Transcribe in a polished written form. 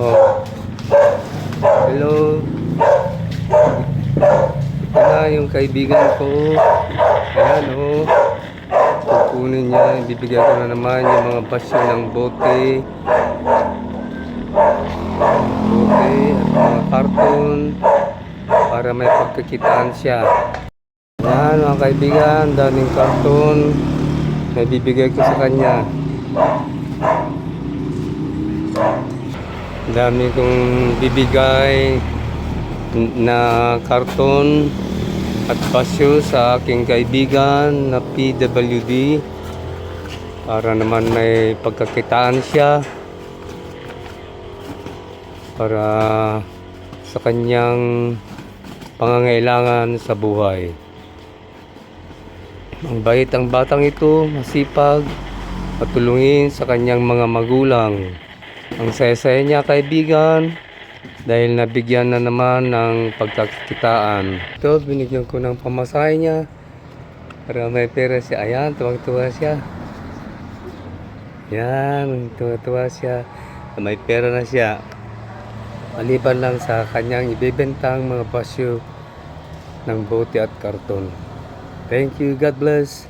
Oh, hello. Ito na yung kaibigan ko. Ayan, oh. Kukunin niya. Bibigyan ko na naman yung mga basyo ng bote. Bote at mga karton para may pagkakitaan siya. Ayan, mga kaibigan. Daming karton. May bibigay ko sa kanya. Dami kong bibigay na karton at basyo sa aking kaibigan na PWD para naman may pagkakitaan siya para sa kanyang pangangailangan sa buhay. Ang bait ang batang ito, masipag, patulungin sa kanyang mga magulang. Ang saya-saya niya, kaibigan, dahil nabigyan na naman ng pagkakitaan. Ito, binigyan ko ng pamasahe niya para may pera siya. Ayan, tuwang-tuwa siya. Ayan, tuwa-tuwa siya. May pera na siya. Maliban lang sa kanyang ibebentang mga basyo ng bote at karton. Thank you. God bless.